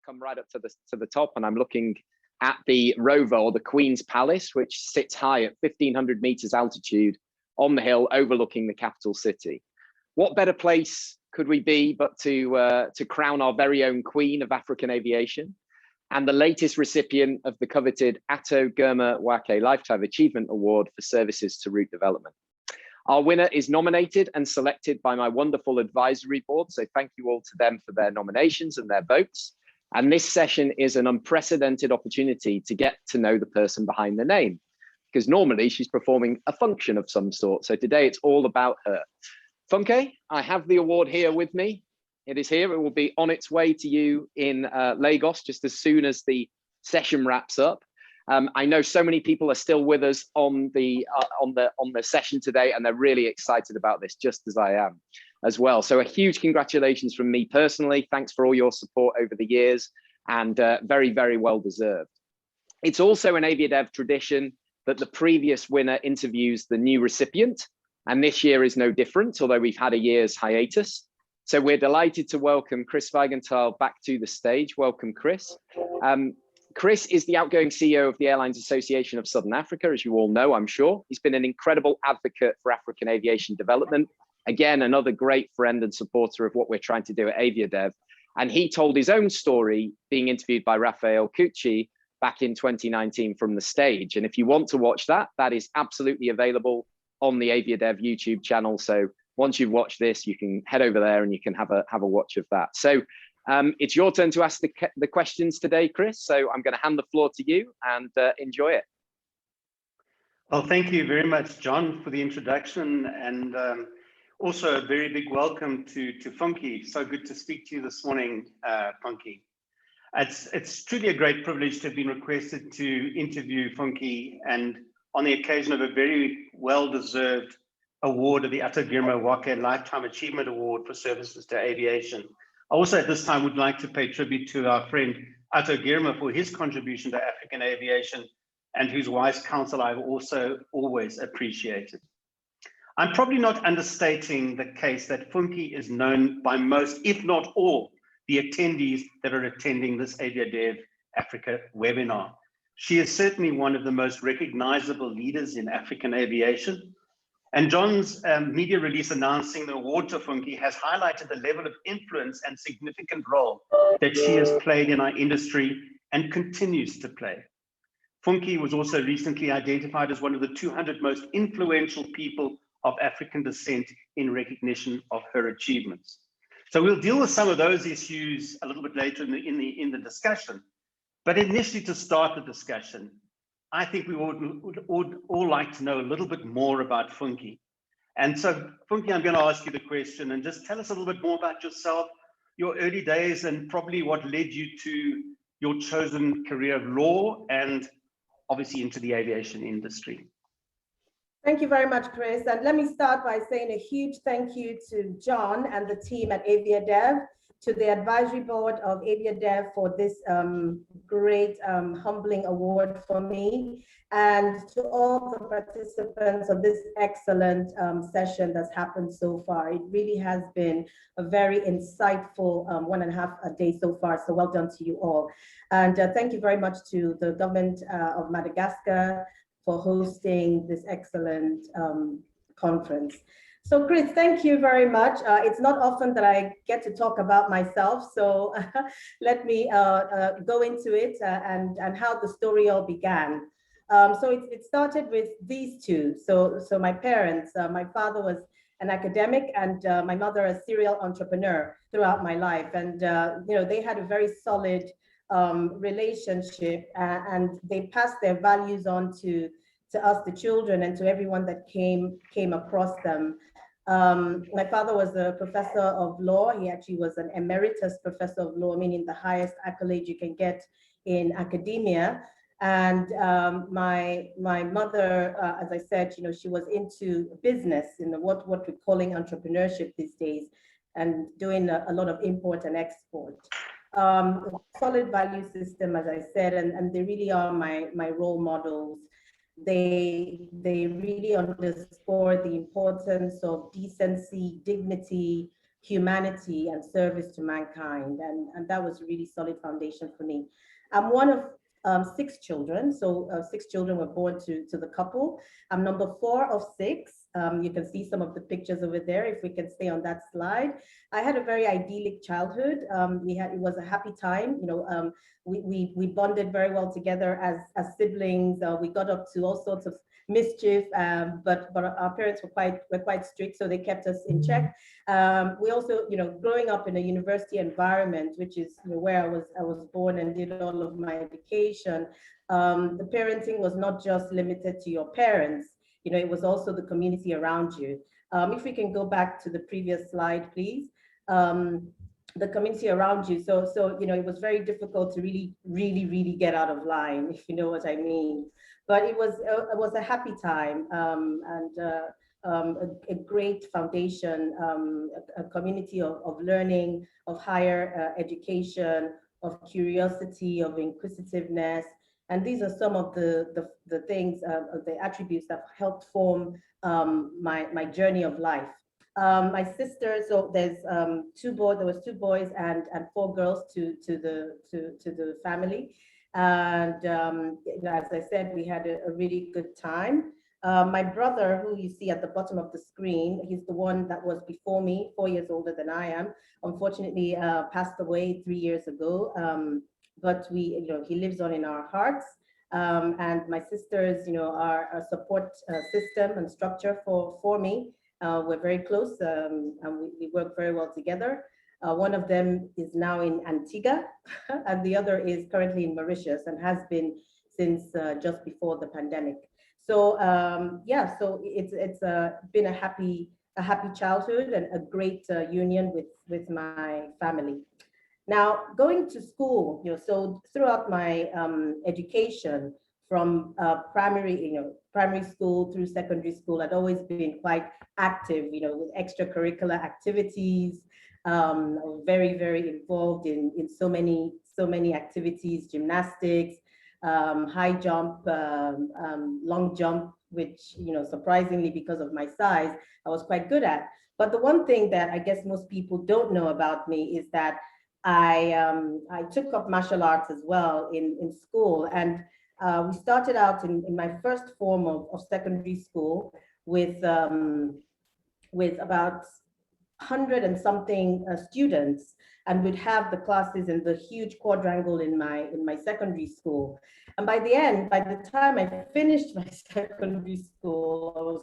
come right up to the top, and I'm looking at the Rover, or the Queen's Palace, which sits high at 1,500 meters altitude on the hill overlooking the capital city. What better place could we be but to crown our very own Queen of African aviation and the latest recipient of the coveted Ato Girma Lifetime Achievement Award for services to route development. Our winner is nominated and selected by my wonderful advisory board, so thank you all to them for their nominations and their votes. And this session is an unprecedented opportunity to get to know the person behind the name, because normally she's performing a function of some sort. So today it's all about her. Funke, I have the award here with me. It is here. It will be on its way to you in Lagos just as soon as the session wraps up. I know so many people are still with us on the session today, and they're really excited about this, just as I am as well. So a huge congratulations from me personally. Thanks for all your support over the years, and very, very well deserved. It's also an AviaDev tradition that the previous winner interviews the new recipient, and this year is no different, although we've had a year's hiatus. So we're delighted to welcome Chris Weigenthal back to the stage. Welcome, Chris. Chris is the outgoing CEO of the Airlines Association of Southern Africa, as you all know, I'm sure. He's been an incredible advocate for African aviation development. Again, another great friend and supporter of what we're trying to do at AviaDev. And he told his own story being interviewed by Rafael Cucci back in 2019 from the stage. And if you want to watch that, that is absolutely available on the AviaDev YouTube channel. So once you've watched this, you can head over there and you can have a watch of that. So it's your turn to ask the questions today, Chris. So I'm going to hand the floor to you and enjoy it. Well, thank you very much, John, for the introduction, and also a very big welcome to Funke. So good to speak to you this morning, Funke. It's truly a great privilege to have been requested to interview Funke, and on the occasion of a very well-deserved award of the Ato Girma Lifetime Achievement Award for services to aviation. I also at this time would like to pay tribute to our friend Ato Girma for his contribution to African aviation, and whose wise counsel I've also always appreciated. I'm probably not understating the case that Funke is known by most, if not all, the attendees that are attending this AviaDev Africa webinar. She is certainly one of the most recognizable leaders in African aviation. And John's media release announcing the award to Funke has highlighted the level of influence and significant role that she has played in our industry and continues to play. Funke was also recently identified as one of the 200 most influential people of African descent in recognition of her achievements. So we'll deal with some of those issues a little bit later in the discussion. But initially, to start the discussion, I think we would all like to know a little bit more about Funke. And so, Funke, I'm going to ask you the question, and just tell us a little bit more about yourself, your early days, and probably what led you to your chosen career of law and obviously into the aviation industry. Thank you very much, Chris. And let me start by saying a huge thank you to John and the team at AviaDev, to the advisory board of AviaDev for this great humbling award for me, and to all the participants of this excellent session that's happened so far. It really has been a very insightful 1.5 days so far, so well done to you all. And thank you very much to the government of Madagascar for hosting this excellent conference. So Chris, thank you very much. It's not often that I get to talk about myself, so let me go into it and how the story all began. So it started with these two. So my parents, my father was an academic and my mother a serial entrepreneur throughout my life. And you know, they had a very solid relationship, and they passed their values on to us, the children, and to everyone that came across them. My father was a professor of law. He actually was an emeritus professor of law, meaning the highest accolade you can get in academia. And my mother, as I said, you know, she was into business, in what we're calling entrepreneurship these days, and doing a lot of import and export. Solid value system, as I said, and they really are my role models. They really underscore the importance of decency, dignity, humanity and service to mankind. And that was a really solid foundation for me. I'm one of 6 children. So 6 children were born to the couple. I'm number 4 of 6. You can see some of the pictures over there, if we can stay on that slide. I had a very idyllic childhood. It was a happy time. We bonded very well together as siblings. We got up to all sorts of mischief, but our parents were quite strict, so they kept us in check. We also, growing up in a university environment, which is where I was born and did all of my education, the parenting was not just limited to your parents. It was also the community around you. If we can go back to the previous slide, please. The community around you. So it was very difficult to really get out of line, if you know what I mean. But it was a happy time, and a great foundation, a community of learning, of higher education, of curiosity, of inquisitiveness. And these are some of the things, the attributes that helped form my journey of life. My sister, so there's there was 2 boys and 4 girls to the family. And as I said, we had a really good time. My brother, who you see at the bottom of the screen, he's the one that was before me, 4 years older than I am. Unfortunately, passed away 3 years ago. But he lives on in our hearts. And my sisters, are a support system and structure for me. We're very close, and we work very well together. One of them is now in Antigua, and the other is currently in Mauritius and has been since just before the pandemic. So yeah, so it's been a happy childhood and a great union with my family. Now, going to school, so throughout my education, from primary school through secondary school, I'd always been quite active, with extracurricular activities. Very involved in so many activities: gymnastics, high jump, long jump, which surprisingly, because of my size, I was quite good at. But the one thing that I guess most people don't know about me is that I took up martial arts as well in school. And we started out in my first form of secondary school with about 100 and something students, and we'd have the classes in the huge quadrangle in my secondary school. And by the time I finished my secondary school,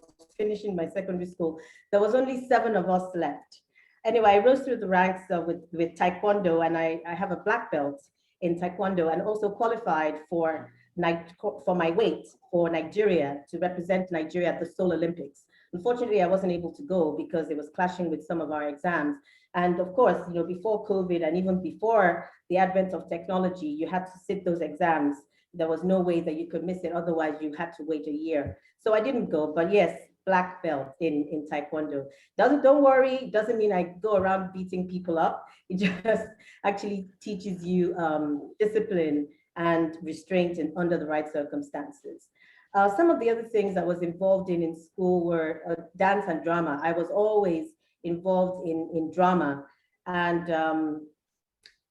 there was only 7 of us left. Anyway, I rose through the ranks with Taekwondo, and I have a black belt in Taekwondo, and also qualified for my weight for Nigeria, to represent Nigeria at the Seoul Olympics. Unfortunately, I wasn't able to go because it was clashing with some of our exams. And of course, before COVID and even before the advent of technology, you had to sit those exams. There was no way that you could miss it. Otherwise, you had to wait a year. So I didn't go, but yes, black belt in Taekwondo. Don't worry, doesn't mean I go around beating people up. It just actually teaches you discipline and restraint under the right circumstances. Some of the other things I was involved in school were dance and drama. I was always involved in drama and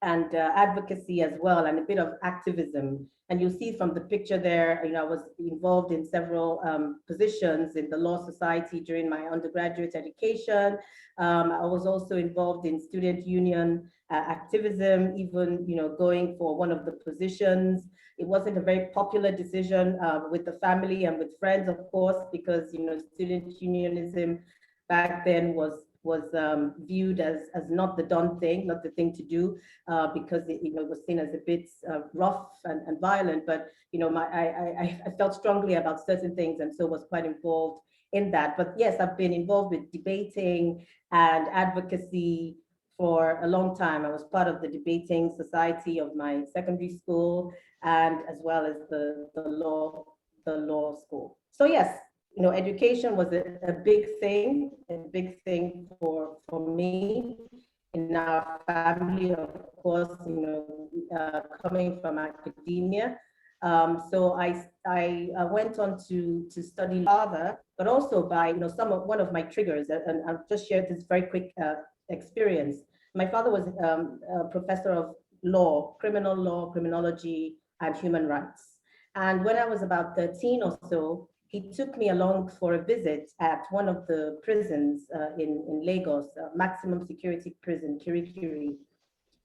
advocacy as well, and a bit of activism. And you'll see from the picture there, I was involved in several positions in the Law Society during my undergraduate education. I was also involved in student union activism, even going for one of the positions. It wasn't a very popular decision with the family and with friends, of course, because student unionism back then was viewed as not the done thing, not the thing to do, because it was seen as a bit rough and violent. But I felt strongly about certain things, and so was quite involved in that. But yes, I've been involved with debating and advocacy for a long time. I was part of the debating society of my secondary school, and as well as the law school. So yes, education was a big thing for me in our family, of course, coming from academia. So I went on to study further, but also by one of my triggers, and I'll just share this very quick experience. My father was a professor of law, criminology, and human rights. And when I was about 13 or so, he took me along for a visit at one of the prisons in Lagos, maximum security prison, Kirikiri.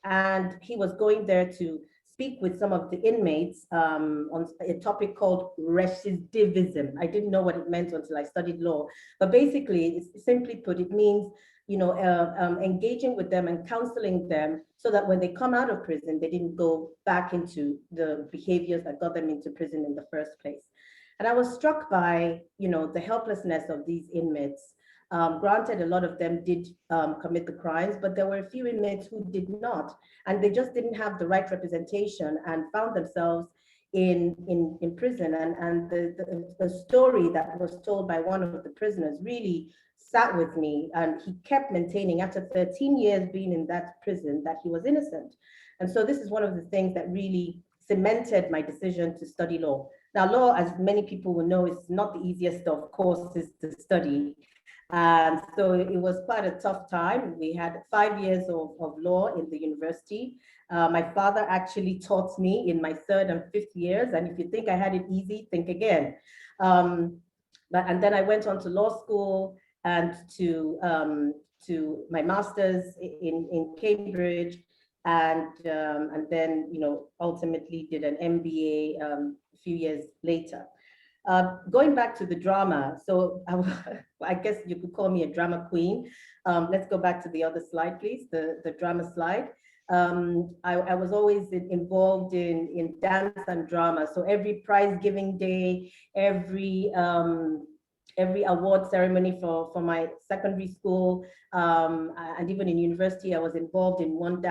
And he was going there to speak with some of the inmates on a topic called recidivism. I didn't know what it meant until I studied law, but basically, simply put, it means engaging with them and counseling them so that when they come out of prison, they didn't go back into the behaviors that got them into prison in the first place. And I was struck by, the helplessness of these inmates. Granted, a lot of them did commit the crimes, but there were a few inmates who did not, and they just didn't have the right representation and found themselves in prison. And the story that was told by one of the prisoners really sat with me, and he kept maintaining after 13 years being in that prison that he was innocent. And so this is one of the things that really cemented my decision to study law. Now, law, as many people will know, is not the easiest of courses to study. And so it was quite a tough time. We had 5 years of law in the university. My father actually taught me in my 3rd and 5th years. And if you think I had it easy, think again. And then I went on to law school and to my master's in Cambridge, and then ultimately did an MBA a few years later. Going back to the drama, so I guess you could call me a drama queen. Let's go back to the other slide, please, the drama slide. I was always involved in dance and drama. So every prize giving day, every award ceremony for my secondary school, and even in university, I was involved in one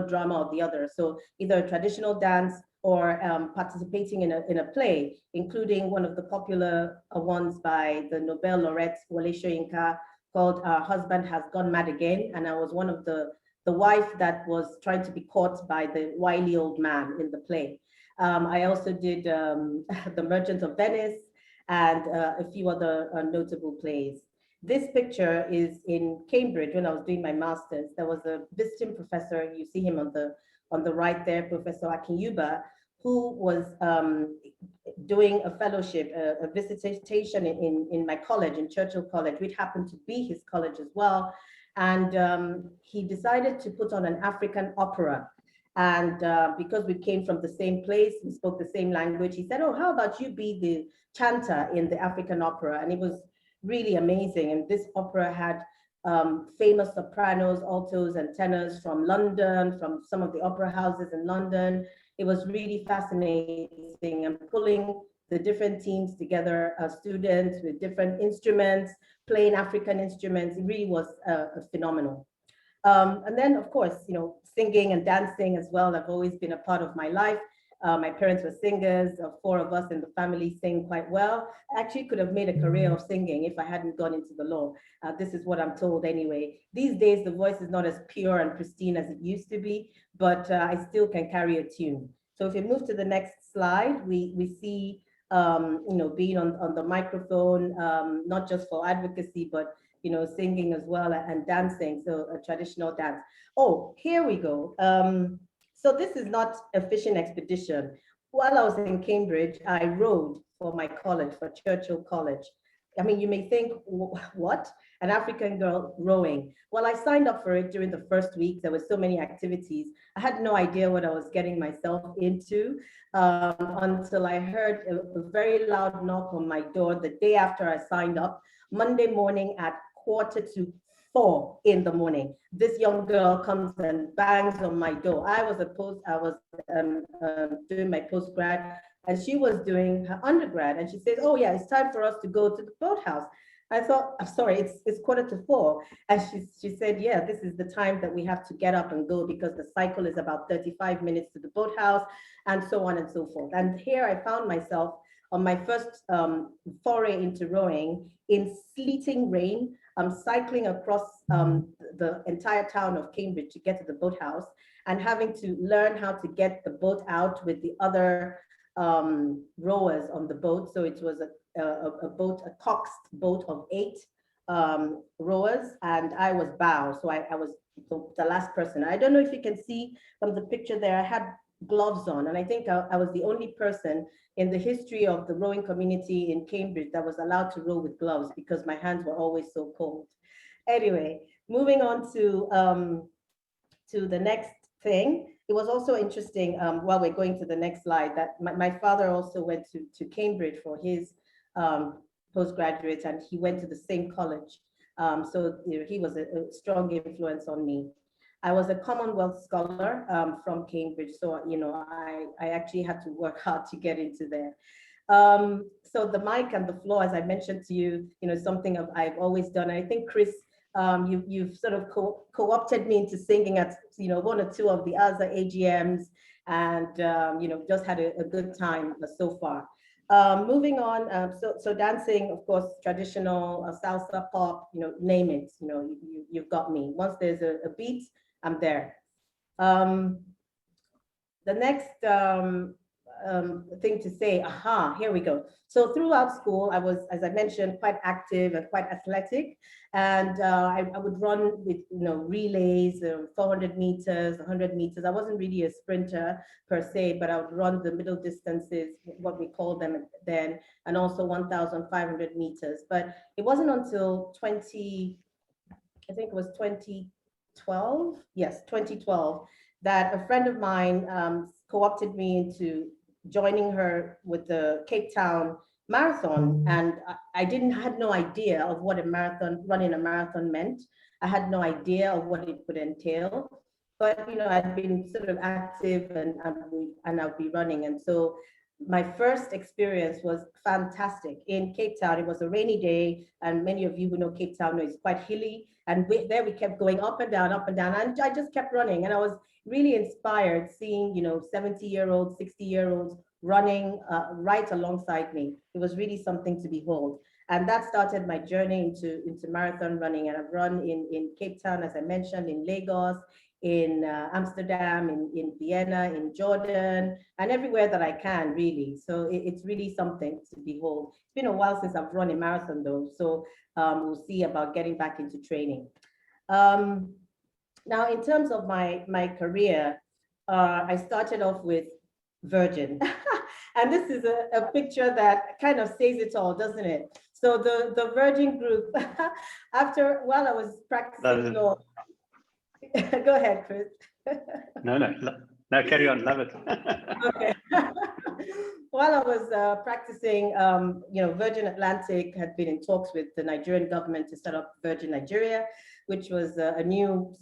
drama or the other. So either a traditional dance or participating in a play, including one of the popular ones by the Nobel laureate Wole Soyinka called Our Husband Has Gone Mad Again. And I was one of the wife that was trying to be caught by the wily old man in the play. I also did The Merchant of Venice and a few other notable plays. This picture is in Cambridge when I was doing my master's. There was a visiting professor, you see him on the right there, Professor Akinyuba, who was doing a fellowship, a visitation in my college, in Churchill College, which happened to be his college as well. And he decided to put on an African opera. And because we came from the same place, we spoke the same language, he said, oh, how about you be the chanter in the African opera? And it was really amazing. And this opera had famous sopranos, altos, and tenors from London, from some of the opera houses in London. It was really fascinating, and pulling the different teams together, students with different instruments, playing African instruments. It really was phenomenal. And then, of course, singing and dancing as well have always been a part of my life. My parents were singers. 4 of us in the family sing quite well. I actually could have made a career of singing if I hadn't gone into the law. This is what I'm told anyway. These days, the voice is not as pure and pristine as it used to be, but I still can carry a tune. So if you move to the next slide, we see, being on the microphone, not just for advocacy, but singing as well and dancing, so a traditional dance. Oh, here we go. So this is not a fishing expedition. While I was in Cambridge, I rowed for my college, for Churchill College. I mean, you may think, what? An African girl rowing. Well, I signed up for it during the first week. There were so many activities. I had no idea what I was getting myself into until I heard a very loud knock on my door the day after I signed up, Monday morning at 3:45 in the morning. This young girl comes and bangs on my door. I was doing my postgrad, and she was doing her undergrad, and she says, oh yeah, it's time for us to go to the boathouse. I thought, I'm sorry, it's 3:45. And she said, yeah, this is the time that we have to get up and go because the cycle is about 35 minutes to the boathouse, and so on and so forth. And here I found myself on my first foray into rowing in sleeting rain. I'm cycling across the entire town of Cambridge to get to the boathouse, and having to learn how to get the boat out with the other rowers on the boat. So it was a boat, a coxed boat of 8 rowers, and I was bow, so I was the last person. I don't know if you can see from the picture there, I had gloves on, and I think I was the only person in the history of the rowing community in Cambridge that was allowed to row with gloves because my hands were always so cold. Anyway, moving on to the next thing. It was also interesting, while we're going to the next slide, that my father also went to Cambridge for his postgraduate, and he went to the same college. So he was a strong influence on me. I was a Commonwealth scholar from Cambridge, so I actually had to work hard to get into there. So the mic and the floor, as I mentioned to you, something I've always done. I think Chris, you've sort of co-opted me into singing at one or two of the other AGMs, and just had a good time so far. Moving on, so dancing, of course, traditional salsa, pop, name it, you've got me. Once there's a beat, I'm there. The next thing to say, here we go. So throughout school, I was, as I mentioned, quite active and quite athletic. And I would run with, relays, 400 meters, 100 meters. I wasn't really a sprinter per se, but I would run the middle distances, what we call them then, and also 1,500 meters. But it wasn't until 2012, yes, 2012, that a friend of mine co-opted me into joining her with the Cape Town Marathon, and I had no idea of what running a marathon meant. I had no idea of what it would entail, but I'd been sort of active and I'll be running, and so my first experience was fantastic in Cape Town. It was a rainy day, and many of you who know Cape Town know it's quite hilly, and there we kept going up and down, and I just kept running, and I was really inspired seeing 70-year-olds, 60-year-olds running right alongside me. It was really something to behold, and that started my journey into marathon running. And I've run in Cape Town, as I mentioned, in Lagos, in Amsterdam, in Vienna, in Jordan, and everywhere that I can, really. So it's really something to behold. It's been a while since I've run a marathon though, so we'll see about getting back into training. Now, in terms of my career, I started off with Virgin. And this is a picture that kind of says it all, doesn't it? So the Virgin Group, while I was practicing law. Go ahead, Chris. No, carry on, love it. Okay. While I was practicing, Virgin Atlantic had been in talks with the Nigerian government to set up Virgin Nigeria, which was a new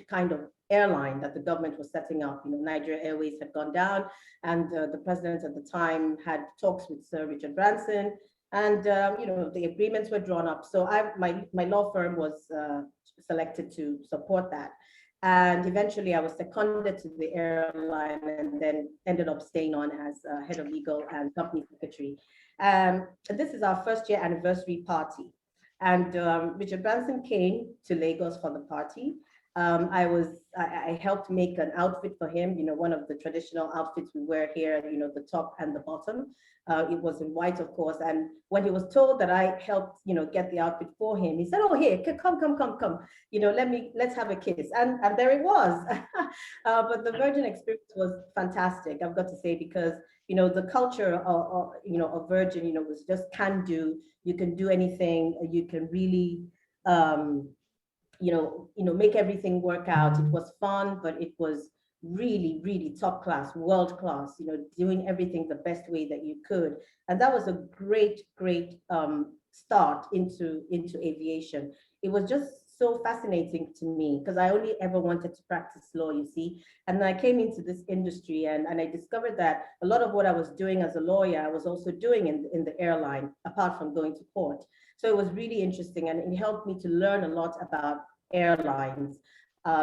kind of airline that the government was setting up. Nigeria Airways had gone down, and the president at the time had talks with Sir Richard Branson, and the agreements were drawn up. So my law firm was selected to support that. And eventually I was seconded to the airline, and then ended up staying on as head of legal and company secretary. And this is our first year anniversary party. And Richard Branson came to Lagos for the party. I helped make an outfit for him, one of the traditional outfits we wear here, the top and the bottom. It was in white, of course. And when he was told that I helped, get the outfit for him, he said, "Oh, here, come. Let's have a kiss." And there it was. But the Virgin experience was fantastic, I've got to say, because, the culture of Virgin, was just can do. You can do anything. You can really, make everything work out. It was fun, but it was really, really top class, world class, doing everything the best way that you could. And that was a great start into aviation. It was just so fascinating to me, because I only ever wanted to practice law, you see. And then I came into this industry, and I discovered that a lot of what I was doing as a lawyer, I was also doing in the airline, apart from going to court. So it was really interesting, and it helped me to learn a lot about airlines.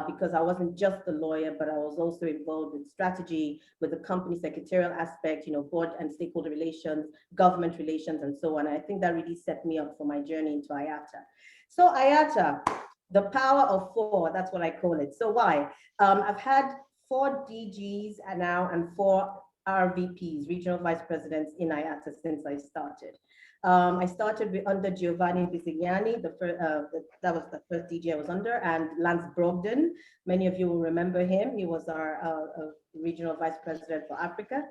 Because I wasn't just a lawyer, but I was also involved with strategy, with the company secretarial aspect, board and stakeholder relations, government relations, and so on. I think that really set me up for my journey into IATA. So IATA, the power of 4, that's what I call it. So why? I've had 4 DGs now and 4 RVPs, regional vice presidents in IATA since I started. I started under Giovanni Bisignani, that was the first DG I was under, and Lance Brogden. Many of you will remember him. He was our regional vice president for Africa.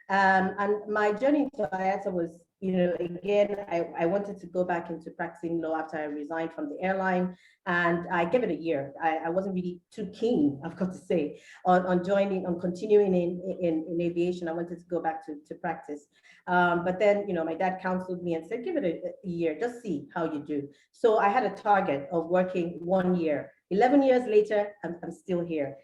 And my journey to IATA was, again, I wanted to go back into practicing law after I resigned from the airline, and I gave it a year. I wasn't really too keen, I've got to say, on continuing in aviation. I wanted to go back to practice. But then, my dad counseled me and said, give it a year, just see how you do. So I had a target of working 1 year. 11 years later, I'm still here.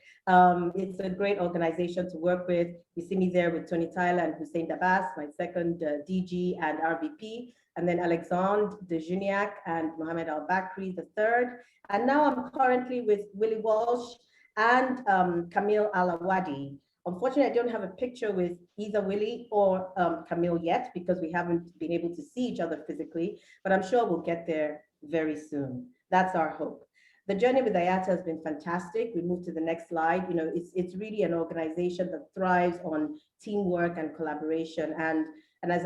It's a great organization to work with. You see me there with Tony Tyler and Hussein Dabas, my second DG and RVP, and then Alexandre de Juniac and Mohamed Al-Bakri, the third. And now I'm currently with Willie Walsh and Camille Alawadi. Unfortunately, I don't have a picture with either Willie or Camille yet because we haven't been able to see each other physically, but I'm sure we'll get there very soon. That's our hope. The journey with IATA has been fantastic. We move to the next slide. It's really an organization that thrives on teamwork and collaboration. And as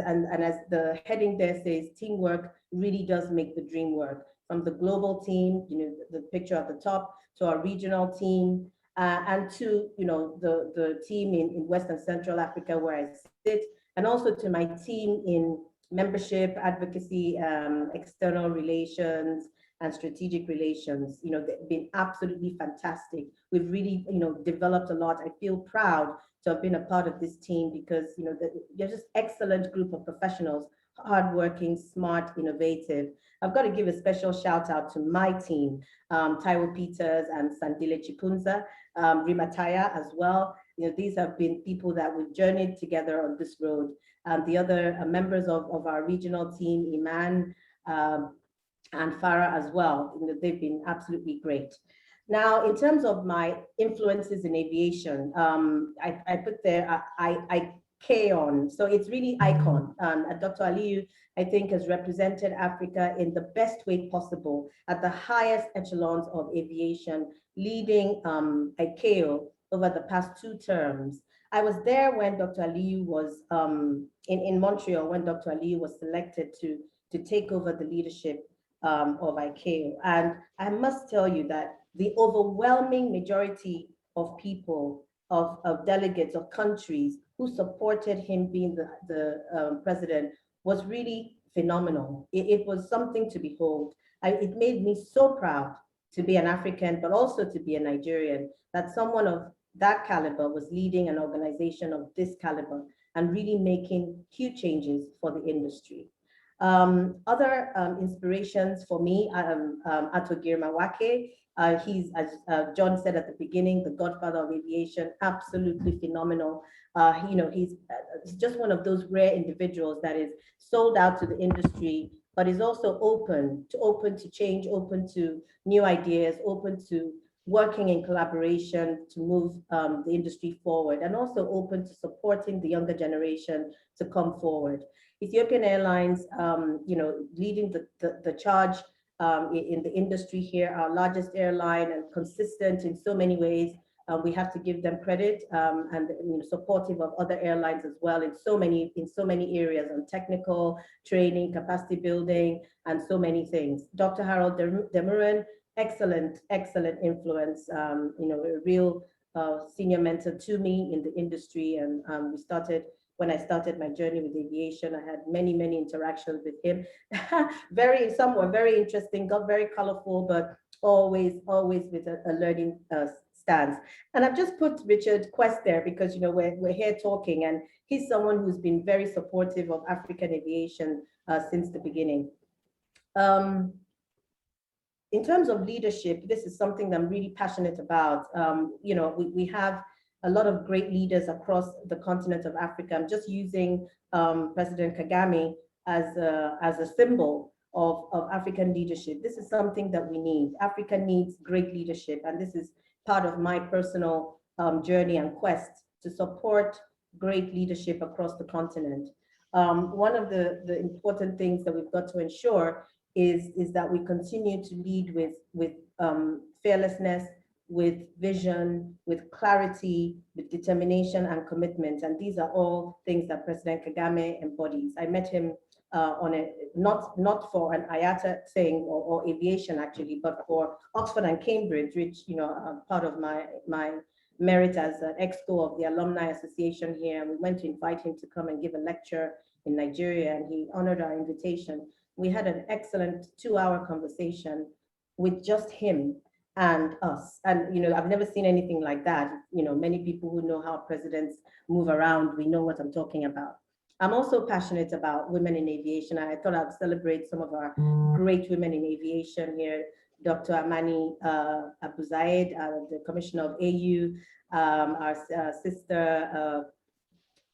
the heading there says, teamwork really does make the dream work. From the global team, the picture at the top, to our regional team, and to the team in West and Central Africa where I sit, and also to my team in membership, advocacy, external relations, and strategic relations. They've been absolutely fantastic. We've really, developed a lot. I feel proud to have been a part of this team because, they're just excellent group of professionals, hardworking, smart, innovative. I've got to give a special shout out to my team, Taiwo Peters and Sandile Chipunza, Rimataya as well. These have been people that we've journeyed together on this road. The other members of our regional team, Iman, and Farah as well. They've been absolutely great. Now, in terms of my influences in aviation, I put there, ICAON. So it's really ICON. Dr. Aliyu, I think, has represented Africa in the best way possible at the highest echelons of aviation, leading ICAO over the past 2 terms. I was there when Dr. Aliyu was in Montreal, when Dr. Aliyu was selected to take over the leadership of ICAO. And I must tell you that the overwhelming majority of people, of delegates, of countries who supported him being the president was really phenomenal. It was something to behold. It made me so proud to be an African, but also to be a Nigerian, that someone of that caliber was leading an organization of this caliber and really making huge changes for the industry. Other inspirations for me, Ato Girma Wake. He's, as John said at the beginning, the godfather of aviation, absolutely phenomenal. He's just one of those rare individuals that is sold out to the industry, but is also open to change, open to new ideas, open to working in collaboration to move the industry forward, and also open to supporting the younger generation to come forward. Ethiopian Airlines, leading the charge in the industry here, our largest airline and consistent in so many ways. We have to give them credit and supportive of other airlines as well in so many areas on technical training, capacity building, and so many things. Dr. Harold Demuren, excellent influence, a real senior mentor to me in the industry. And when I started my journey with aviation, I had many interactions with him. Some were very interesting, got very colorful, but always with a learning stance. And I've just put Richard Quest there because we're here talking, and he's someone who's been very supportive of African aviation since the beginning. In terms of leadership, this is something that I'm really passionate about. We have a lot of great leaders across the continent of Africa. I'm just using President Kagame as a symbol of African leadership. This is something that we need. Africa needs great leadership, and this is part of my personal journey and quest to support great leadership across the continent. One of the important things that we've got to ensure is that we continue to lead with fearlessness, with vision, with clarity, with determination and commitment. And these are all things that President Kagame embodies. I met him on a, not for an IATA thing or aviation actually, but for Oxford and Cambridge, which, you know, part of my merit as an exco of the Alumni Association here. We went to invite him to come and give a lecture in Nigeria, and he honored our invitation. We had an excellent 2-hour conversation with just him and us. And, you know, I've never seen anything like that. You know, many people who know how presidents move around, we know what I'm talking about. I'm also passionate about women in aviation, and I thought I'd celebrate some of our great women in aviation here. Dr. Amani Abu Zaid, the Commissioner of AU, our sister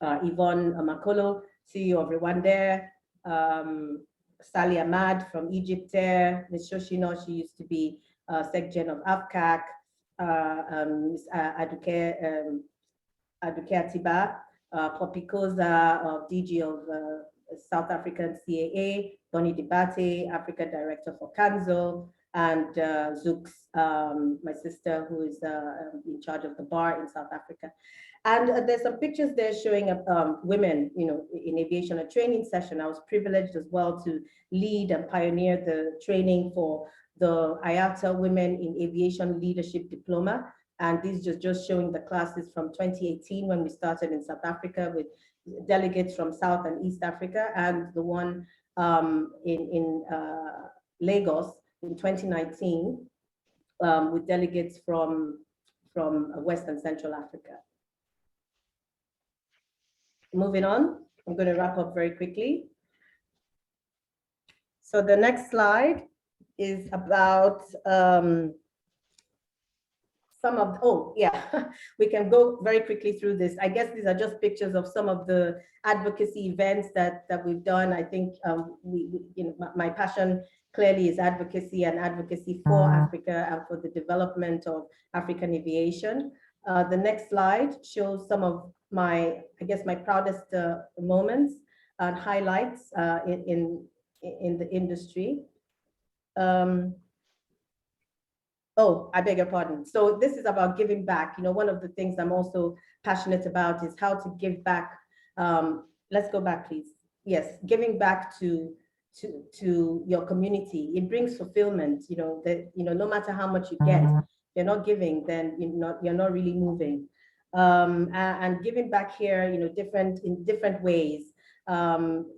Yvonne Makolo, CEO of Rwandair, Sally Ahmad from Egypt Air, Ms. Shoshino, she used to be SecGen of AFCAC, Aduke Atiba, Poppy Koza of DG of South African CAA, Bonnie Debate, Africa Director for Kanzo, and Zooks, my sister, who is in charge of the bar in South Africa. And there's some pictures there showing women, you know, in aviation, a training session. I was privileged as well to lead and pioneer the training for the IATA Women in Aviation Leadership Diploma. And this is just showing the classes from 2018 when we started in South Africa with delegates from South and East Africa, and the one in Lagos in 2019 with delegates from West and Central Africa. Moving on, I'm going to wrap up very quickly. So the next slide is about some of, oh yeah, we can go very quickly through this. I guess these are just pictures of some of the advocacy events that we've done. I think you know, my passion clearly is advocacy and advocacy for Africa and for the development of African aviation. The next slide shows some of my, I guess, my proudest moments and highlights in the industry. Oh, I beg your pardon. So this is about giving back. You know, one of the things I'm also passionate about is how to give back. Let's go back, please. Yes, giving back to your community. It brings fulfillment. You know that, you know, no matter how much you get, you're not giving, then you're not really moving. And giving back here, you know, in different ways.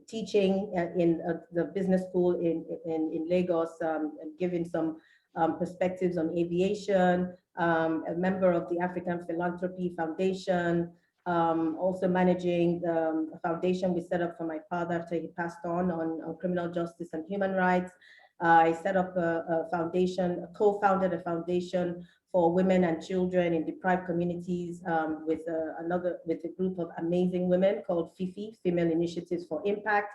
Teaching in the business school in Lagos, and giving some perspectives on aviation, a member of the African Philanthropy Foundation, also managing the foundation we set up for my father after he passed on criminal justice and human rights. I set up a foundation, co-founded a foundation for women and children in deprived communities with a group of amazing women called FIFI, Female Initiatives for Impact.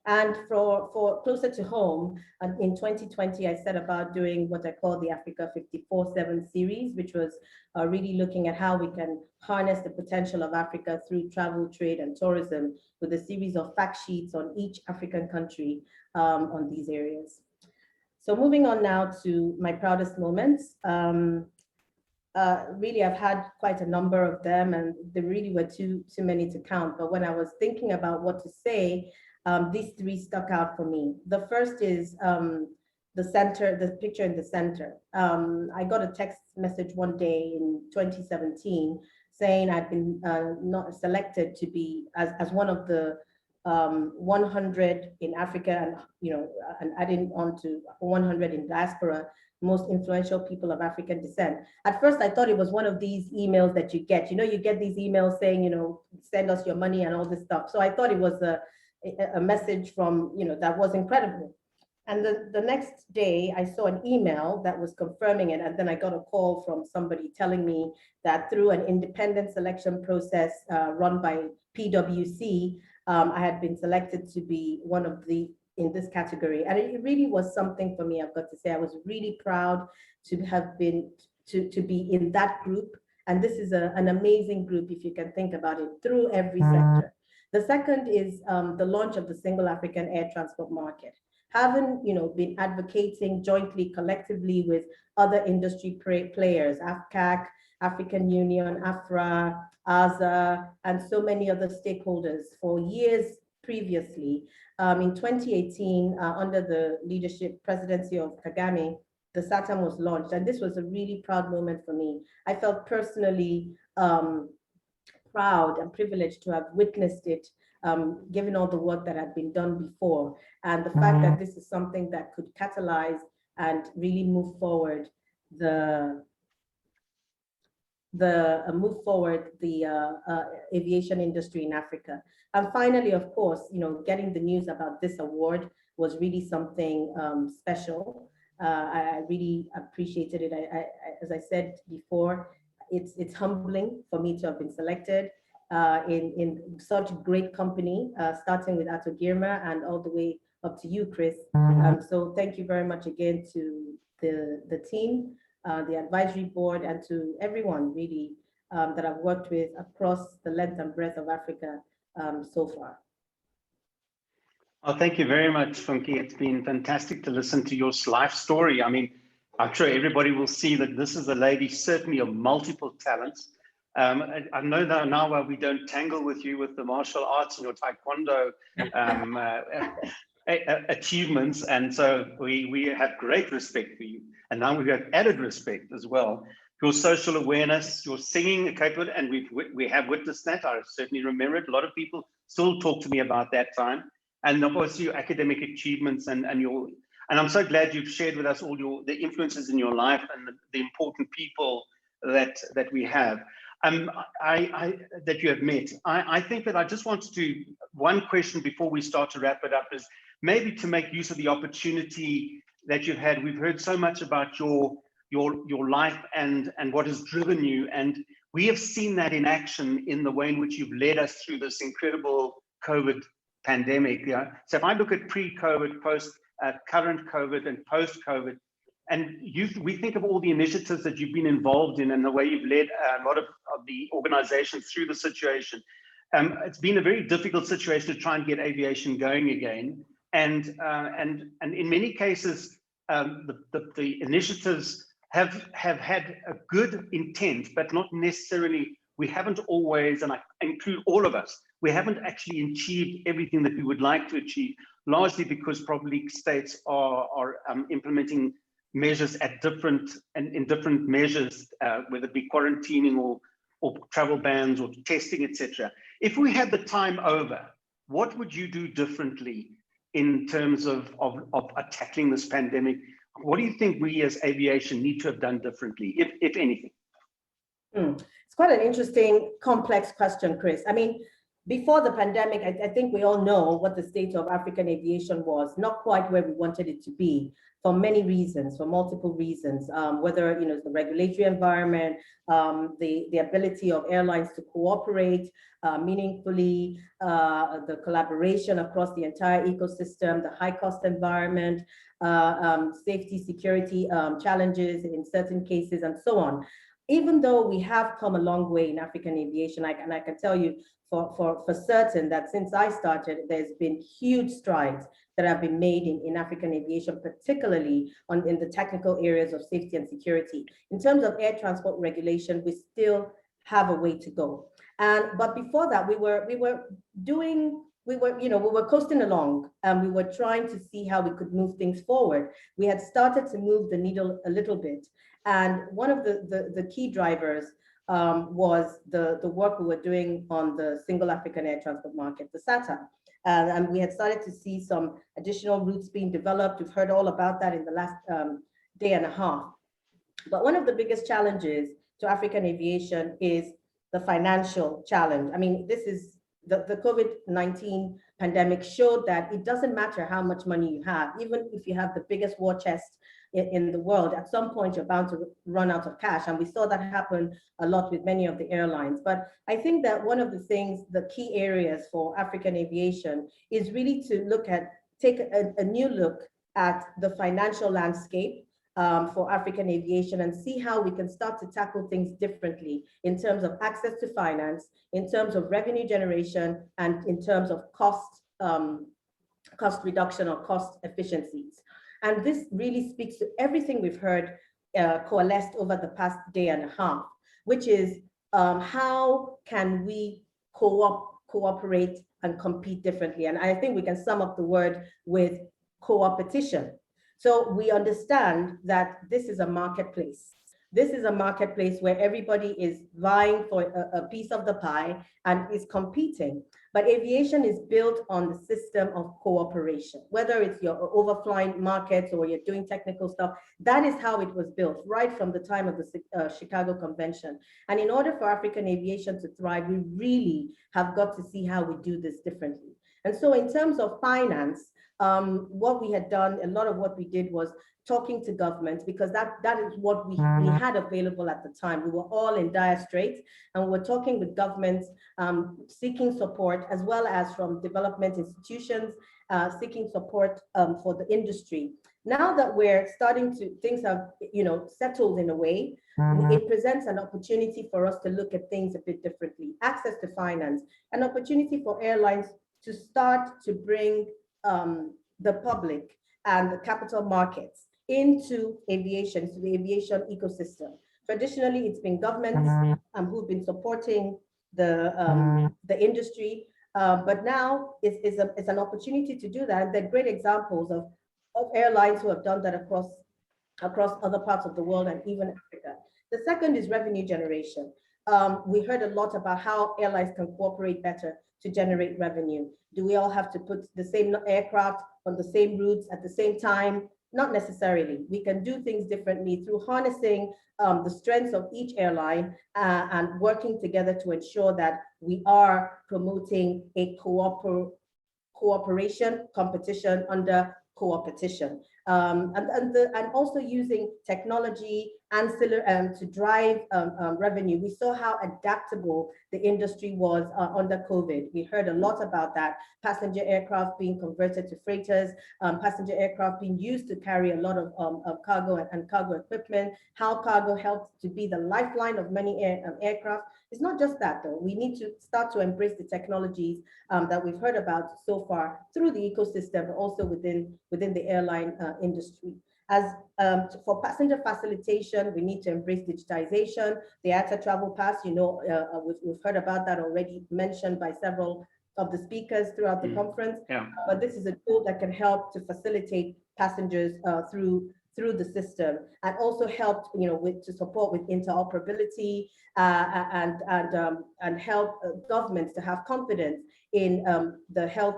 And for closer to home, in 2020, I set about doing what I call the Africa 54/7 series, which was really looking at how we can harness the potential of Africa through travel, trade, and tourism, with a series of fact sheets on each African country on these areas. So moving on now to my proudest moments. Really, I've had quite a number of them, and there really were too many to count. But when I was thinking about what to say, these three stuck out for me. The first is the center, the picture in the center. I got a text message one day in 2017 saying I'd been not selected to be as one of the 100 in Africa, and and adding on to 100 in diaspora, most influential people of African descent. At first, I thought it was one of these emails that you get. You know, you get these emails saying, send us your money and all this stuff. So I thought it was a message from, that was incredible. And the next day, I saw an email that was confirming it. And then I got a call from somebody telling me that through an independent selection process run by PwC, I had been selected to be one of in this category. And it really was something for me, I've got to say. I was really proud to have been, to be in that group. And this is an amazing group, if you can think about it, through every sector. The second is the launch of the single African air transport market. haven't, been advocating jointly, collectively with other industry players, AFCAC, African Union, AFRA, ASA, and so many other stakeholders for years previously. In 2018, under the leadership presidency of Kagame, the SATAM was launched, and this was a really proud moment for me. I felt personally proud and privileged to have witnessed it, given all the work that had been done before, and the fact that this is something that could catalyze and really move forward the aviation industry in Africa. And finally, of course, getting the news about this award was really something special. I really appreciated it. As I said before, it's humbling for me to have been selected in such great company, starting with Ato Girma and all the way up to you, Chris. So thank you very much again to the team, the advisory board, and to everyone really that I've worked with across the length and breadth of Africa so far. Oh, thank you very much, Funke. It's been fantastic to listen to your life story. I mean, I'm sure everybody will see that this is a lady certainly of multiple talents. I know that now while we don't tangle with you with the martial arts and your taekwondo achievements, and so we have great respect for you. And now we have added respect as well. Your social awareness, your singing capability, and we have witnessed that. I certainly remember it. A lot of people still talk to me about that time. And of course, your academic achievements and I'm so glad you've shared with us all the influences in your life and the important people that we have, that you have met. I think that I just wanted to, one question before we start to wrap it up is maybe to make use of the opportunity that you've had. We've heard so much about your life and what has driven you, and we have seen that in action in the way in which you've led us through this incredible COVID pandemic. So if I look at pre-COVID, current COVID, and post-COVID, and we think of all the initiatives that you've been involved in and the way you've led a lot of the organizations through the situation. It's been a very difficult situation to try and get aviation going again, and in many cases, the initiatives have had a good intent, but not necessarily. We haven't always, and I include all of us, we haven't actually achieved everything that we would like to achieve, largely because probably states are implementing measures in different measures, whether it be quarantining or travel bans or testing, etc. If we had the time over, what would you do differently in terms of tackling this pandemic? What do you think we as aviation need to have done differently, if anything? It's quite an interesting, complex question, Chris. I mean, before the pandemic, I think we all know what the state of African aviation was, not quite where we wanted it to be for many reasons, for multiple reasons, whether the regulatory environment, the ability of airlines to cooperate meaningfully, the collaboration across the entire ecosystem, the high cost environment, safety, security challenges in certain cases, and so on. Even though we have come a long way in African aviation, I can tell you for certain that since I started, there's been huge strides that have been made in African aviation, particularly in the technical areas of safety and security. In terms of air transport regulation, we still have a way to go. But before that, we were coasting along, and we were trying to see how we could move things forward. We had started to move the needle a little bit. And one of the key drivers was the work we were doing on the single African air transport market, the SATA. And we had started to see some additional routes being developed. We've heard all about that in the last day and a half. But one of the biggest challenges to African aviation is the financial challenge. I mean, this is the COVID-19 pandemic showed that it doesn't matter how much money you have, even if you have the biggest war chest in the world, at some point you're bound to run out of cash. And we saw that happen a lot with many of the airlines. But I think that one of the things, the key areas for African aviation is really to take a new look at the financial landscape for African aviation and see how we can start to tackle things differently in terms of access to finance, in terms of revenue generation, and in terms of cost cost reduction or cost efficiencies. And this really speaks to everything we've heard coalesced over the past day and a half, which is how can we cooperate and compete differently? And I think we can sum up the word with co-opetition. So we understand that this is a marketplace. This is a marketplace where everybody is vying for a piece of the pie and is competing. But aviation is built on the system of cooperation, whether it's your overflying markets or you're doing technical stuff. That is how it was built right from the time of the Chicago Convention. And in order for African aviation to thrive, we really have got to see how we do this differently. And so in terms of finance, what we had done, a lot of what we did was talking to governments, because that is what we had available at the time. We were all in dire straits, and we were talking with governments, seeking support, as well as from development institutions, seeking support for the industry. Now that we're starting to, things have, settled in a way, it presents an opportunity for us to look at things a bit differently. Access to finance, an opportunity for airlines to start to bring the public and the capital markets into aviation, to the aviation ecosystem. Traditionally, it's been governments who've been supporting the industry, but now it's an opportunity to do that. And there are great examples of airlines who have done that across other parts of the world and even Africa. The second is revenue generation. We heard a lot about how airlines can cooperate better to generate revenue. Do we all have to put the same aircraft on the same routes at the same time? Not necessarily. We can do things differently through harnessing the strengths of each airline and working together to ensure that we are promoting a cooperation competition under co-opetition. And also using technology to drive revenue. We saw how adaptable the industry was under COVID. We heard a lot about that. Passenger aircraft being converted to freighters, passenger aircraft being used to carry a lot of cargo and cargo equipment, how cargo helped to be the lifeline of many aircraft. It's not just that though. We need to start to embrace the technologies that we've heard about so far through the ecosystem, but also within the airline industry. As for passenger facilitation, we need to embrace digitization. The Ato Travel Pass, we've heard about that already mentioned by several of the speakers throughout the conference. Yeah. But this is a tool that can help to facilitate passengers through the system, and also help to support with interoperability and help governments to have confidence in the health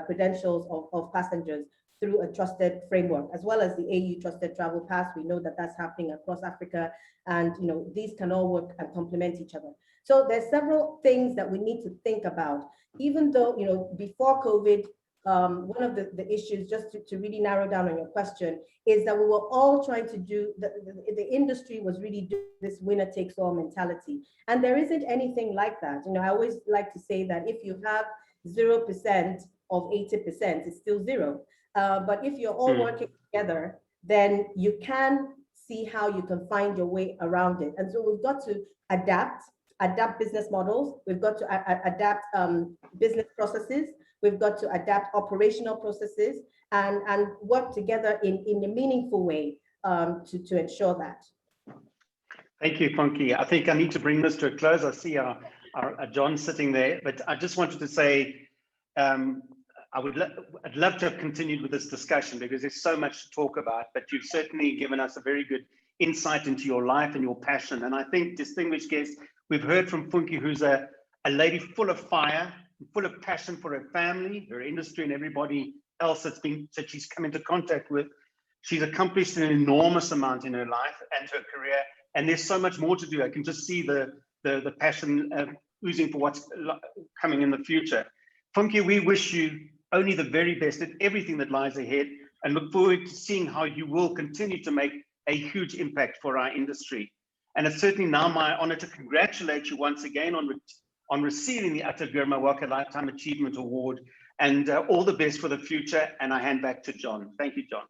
credentials of passengers through a trusted framework, as well as the AU Trusted Travel Pass. We know that that's happening across Africa, and these can all work and complement each other. So there's several things that we need to think about, even though before COVID, one of the issues, just to really narrow down on your question, is that we were all trying to do, the industry was really doing this winner takes all mentality. And there isn't anything like that. I always like to say that if you have 0% of 80%, it's still zero. But if you're all working together, then you can see how you can find your way around it. And so we've got to adapt business models. We've got to adapt business processes. We've got to adapt operational processes and work together in a meaningful way to ensure that. Thank you, Funke. I think I need to bring this to a close. I see our John sitting there, but I just wanted to say, I'd love to have continued with this discussion because there's so much to talk about, but you've certainly given us a very good insight into your life and your passion. And I think, distinguished guests, we've heard from Funke, who's a lady full of fire, full of passion for her family, her industry, and everybody else that she's come into contact with. She's accomplished an enormous amount in her life and her career, and there's so much more to do. I can just see the passion oozing for what's coming in the future. Funke, we wish you only the very best in everything that lies ahead, and look forward to seeing how you will continue to make a huge impact for our industry. And it's certainly now my honor to congratulate you once again on receiving the Ato Girma Worker Lifetime Achievement Award, and all the best for the future. And I hand back to John. Thank you, John.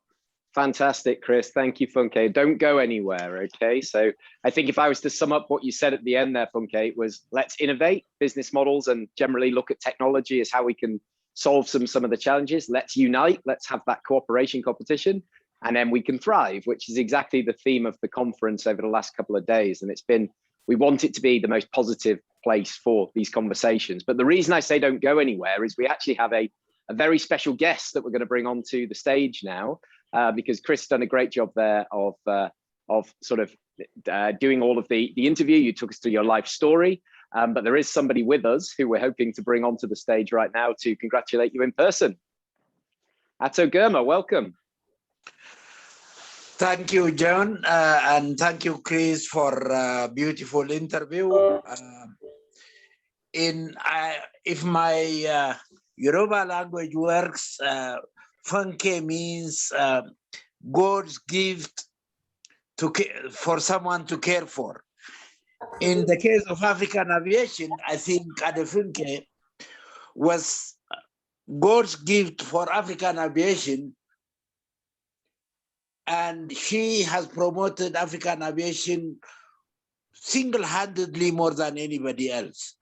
Fantastic, Chris. Thank you, Funke. Don't go anywhere, okay? So I think if I was to sum up what you said at the end there, Funke, was let's innovate business models and generally look at technology as how we can solve some of the challenges. Let's unite, let's have that cooperation competition, and then we can thrive, which is exactly the theme of the conference over the last couple of days. And it's been, we want it to be the most positive place for these conversations. But the reason I say don't go anywhere is we actually have a very special guest that we're going to bring onto the stage now, because Chris done a great job there of sort of doing all of the interview. You took us through your life story, but there is somebody with us who we're hoping to bring onto the stage right now to congratulate you in person. Ato Girma, welcome. Thank you, John, and thank you, Chris, for a beautiful interview. If my Yoruba language works, Funke means God's gift for someone to care for. In the case of African aviation, I think Adefunke was God's gift for African aviation, and she has promoted African aviation single-handedly more than anybody else.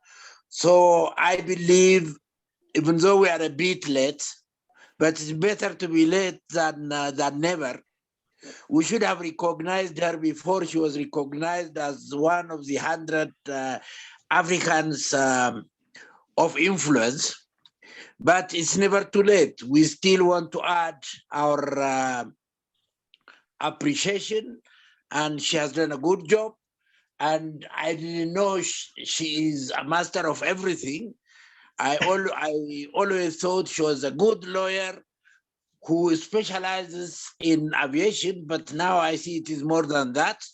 So I believe, even though we are a bit late, but it's better to be late than never. We should have recognized her before she was recognized as one of the 100 Africans of influence. But it's never too late. We still want to add our appreciation, and she has done a good job. And I didn't know she is a master of everything. I always thought she was a good lawyer who specializes in aviation, but now I see it is more than that.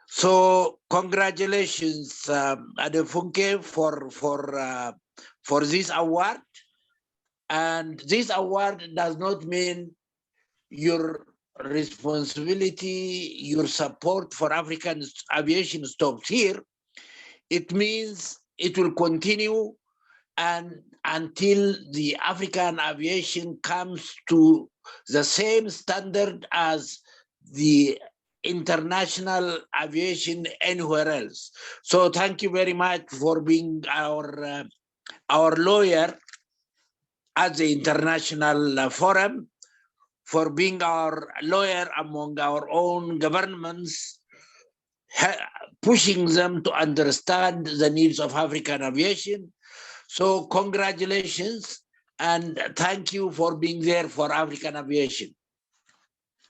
So congratulations, Adefunke, for this award. And this award does not mean your responsibility, your support for African aviation stops here. It means it will continue, and until the African aviation comes to the same standard as the international aviation anywhere else. So thank you very much for being our lawyer at the international forum, for being our lawyer among our own governments, pushing them to understand the needs of African aviation. So congratulations, and thank you for being there for African aviation.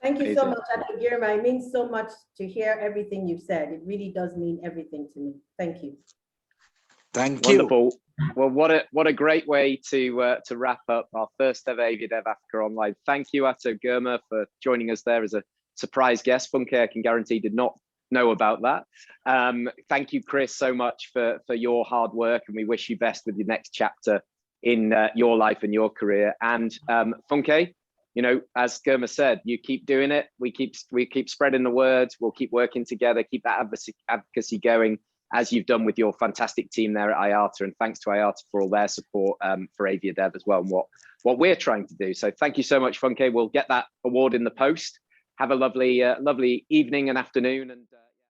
Thank you so much, Ato Girma. It means so much to hear everything you've said. It really does mean everything to me. Thank you. Thank you. Wonderful. Well, what a great way to wrap up our first ever AviaDev Africa Online. Thank you, Ato Girma, for joining us there as a surprise guest. Funke, I can guarantee, did not know about that. Thank you, Chris, so much for your hard work, and we wish you best with your next chapter in your life and your career. And Funke, you know, as Girma said, you keep doing it. We keep spreading the word. We'll keep working together. Keep that advocacy going, as you've done with your fantastic team there at IATA, and thanks to IATA for all their support for AviaDev as well, and what we're trying to do. So thank you so much, Funke. We'll get that award in the post. Have a lovely evening and afternoon, and